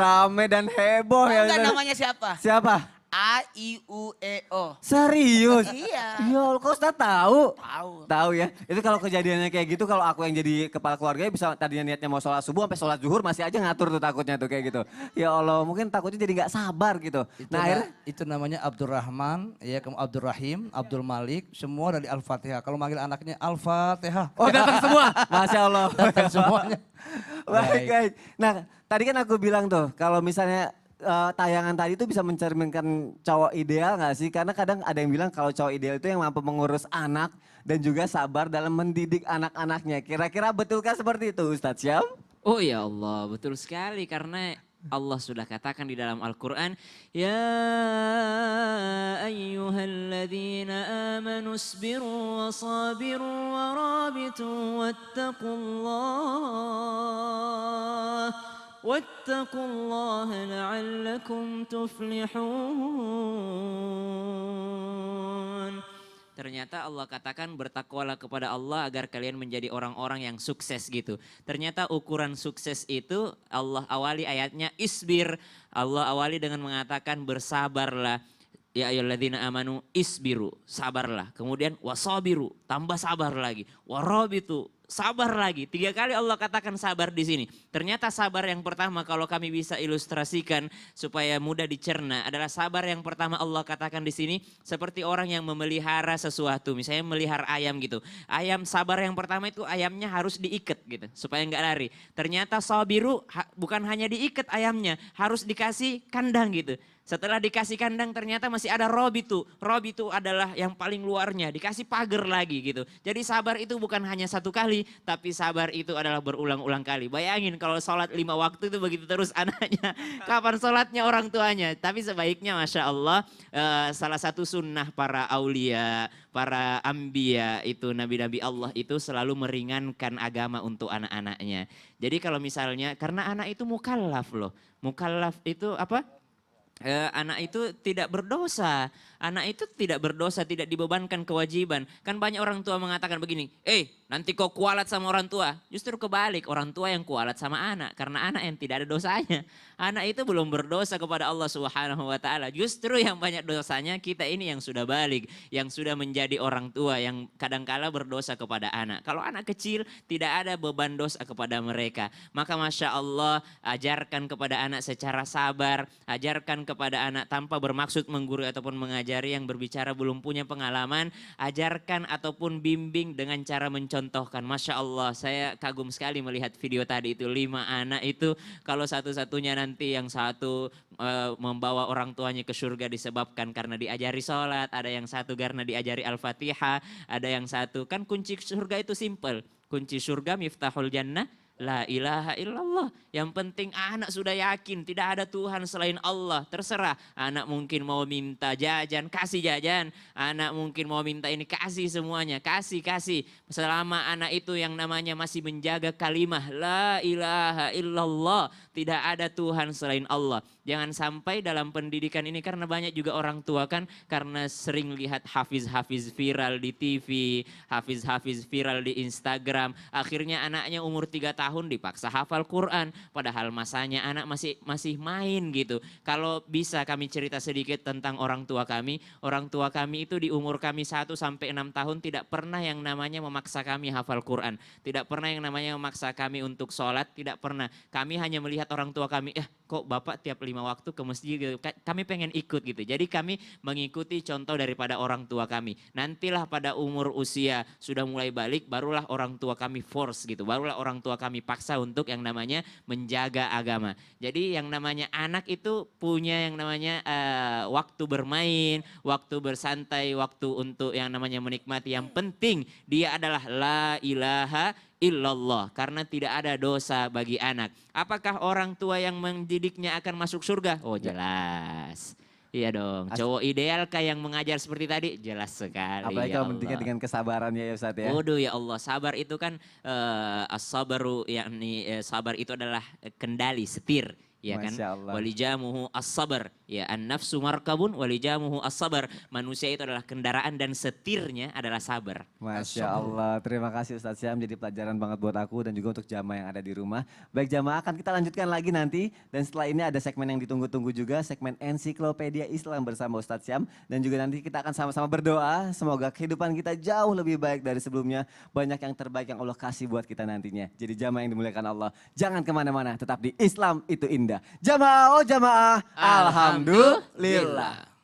rame dan heboh ya Enggak, Ustaz. namanya siapa? Siapa? A, I, U, E, O. Serius? Iya. Ya Allah, kok Ustaz tahu? Tahu. Tahu ya. Itu kalau kejadiannya kayak gitu, kalau aku yang jadi kepala keluarga bisa tadinya niatnya mau sholat subuh sampai sholat zuhur masih aja ngatur tuh takutnya tuh kayak gitu. Ya Allah, mungkin takutnya jadi nggak sabar gitu. Nah akhirnya Itu namanya Abdurrahman, ya kamu Abdurrahim, Abdul Malik, semua dari Al-Fatihah. Kalau manggil anaknya Al-Fatihah. oh datang semua. Masya Allah. Datang semuanya. Baik, baik. Nah tadi kan aku bilang tuh kalau misalnya tayangan tadi itu bisa mencerminkan cowok ideal nggak sih? Karena kadang ada yang bilang kalau cowok ideal itu yang mampu mengurus anak dan juga sabar dalam mendidik anak-anaknya. Kira-kira betulkah seperti itu Ustadz Syam? Oh ya Allah, betul sekali karena Allah sudah katakan di dalam Al-Quran, Ya ayyuhalladzina amanu isbiru wa sabiru wa rabitu wattaqullaha la'allakum tuflihun. Ternyata Allah katakan bertakwalah kepada Allah agar kalian menjadi orang-orang yang sukses gitu. Ternyata ukuran sukses itu Allah awali ayatnya isbir. Allah awali dengan mengatakan bersabarlah. Ya ayyuhalladzina amanu isbiru, sabarlah. Kemudian wasabiru, tambah sabar lagi. Warabitu, sabar lagi. 3 kali Allah katakan sabar di sini. Ternyata sabar yang pertama kalau kami bisa ilustrasikan supaya mudah dicerna adalah sabar yang pertama Allah katakan di sini seperti orang yang memelihara sesuatu. Misalnya melihara ayam gitu. Ayam sabar yang pertama itu ayamnya harus diikat gitu supaya nggak lari. Ternyata sabiru bukan hanya diikat ayamnya, harus dikasih kandang gitu. Setelah dikasih kandang ternyata masih ada robitu. Robitu adalah yang paling luarnya, dikasih pagar lagi gitu. Jadi sabar itu bukan hanya 1 kali, tapi sabar itu adalah berulang-ulang kali. Bayangin kalau sholat 5 waktu itu begitu terus anaknya. Kapan sholatnya orang tuanya? Tapi sebaiknya Masya Allah salah satu sunnah para aulia, para ambia itu nabi-nabi Allah itu selalu meringankan agama untuk anak-anaknya. Jadi kalau misalnya, karena anak itu mukallaf loh. Mukallaf itu apa? Anak itu tidak berdosa, anak itu tidak berdosa, tidak dibebankan kewajiban. Kan banyak orang tua mengatakan begini, nanti kau kualat sama orang tua. Justru kebalik, orang tua yang kualat sama anak, karena anak yang tidak ada dosanya. Anak itu belum berdosa kepada Allah Subhanahu wa Ta'ala. Justru yang banyak dosanya kita ini yang sudah balik, yang sudah menjadi orang tua, yang kadangkala berdosa kepada anak. Kalau anak kecil tidak ada beban dosa kepada mereka. Maka Masya Allah ajarkan kepada anak secara sabar, ajarkan kepada anak tanpa bermaksud menggurui ataupun mengajari yang berbicara belum punya pengalaman, ajarkan ataupun bimbing dengan cara mencontohkan. Masya Allah, saya kagum sekali melihat video tadi itu 5 anak itu kalau satu-satunya nanti yang satu membawa orang tuanya ke surga disebabkan karena diajari sholat, ada yang satu karena diajari Al-Fatihah, ada yang satu kan kunci surga itu simple, kunci surga miftahul jannah. La ilaha illallah. Yang penting anak sudah yakin tidak ada Tuhan selain Allah. Terserah anak mungkin mau minta jajan, kasih jajan. Anak mungkin mau minta ini, kasih semuanya. Kasih. Selama anak itu yang namanya masih menjaga kalimah la ilaha illallah. Tidak ada Tuhan selain Allah. Jangan sampai dalam pendidikan ini, karena banyak juga orang tua kan karena sering lihat hafiz-hafiz viral di TV, hafiz-hafiz viral di Instagram. Akhirnya anaknya umur 3 tahun dipaksa hafal Quran. Padahal masanya anak masih main gitu. Kalau bisa kami cerita sedikit tentang orang tua kami. Orang tua kami itu di umur kami 1 sampai 6 tahun tidak pernah yang namanya memaksa kami hafal Quran. Tidak pernah yang namanya memaksa kami untuk sholat. Tidak pernah. Kami hanya melihat orang tua kami, kok bapak tiap 5 waktu ke masjid gitu. Kami pengen ikut gitu. Jadi kami mengikuti contoh daripada orang tua kami. Nantilah pada umur usia sudah mulai balik, barulah orang tua kami force gitu. Barulah orang tua kami paksa untuk yang namanya menjaga agama. Jadi yang namanya anak itu punya yang namanya waktu bermain, waktu bersantai, waktu untuk yang namanya menikmati. Yang penting dia adalah la ilaha illallah, karena tidak ada dosa bagi anak. Apakah orang tua yang mendidiknya akan masuk surga? Oh jelas. Iya dong, cowok idealkah yang mengajar seperti tadi? Jelas sekali. Apalagi ya kalau Allah. mendidik dengan kesabarannya ya Ustadz ya. Waduh ya Allah, sabar itu kan as-sabaru, yakni sabar itu adalah kendali, setir. Ya kan, Masya Allah. walijamuhu as-sabar. Ya, an-nafsu markabun walijamuhu as-sabar. Manusia itu adalah kendaraan dan setirnya adalah sabar. Masya Allah, terima kasih Ustadz Syam, jadi pelajaran banget buat aku dan juga untuk jamaah yang ada di rumah. Baik jamaah, akan kita lanjutkan lagi nanti dan setelah ini ada segmen yang ditunggu-tunggu juga, segmen Ensiklopedia Islam bersama Ustadz Syam. Dan juga nanti kita akan sama-sama berdoa, semoga kehidupan kita jauh lebih baik dari sebelumnya. Banyak yang terbaik yang Allah kasih buat kita nantinya. Jadi jamaah yang dimuliakan Allah, jangan kemana-mana, tetap di Islam itu indah. Jamaah, oh jamaah, alhamdulillah.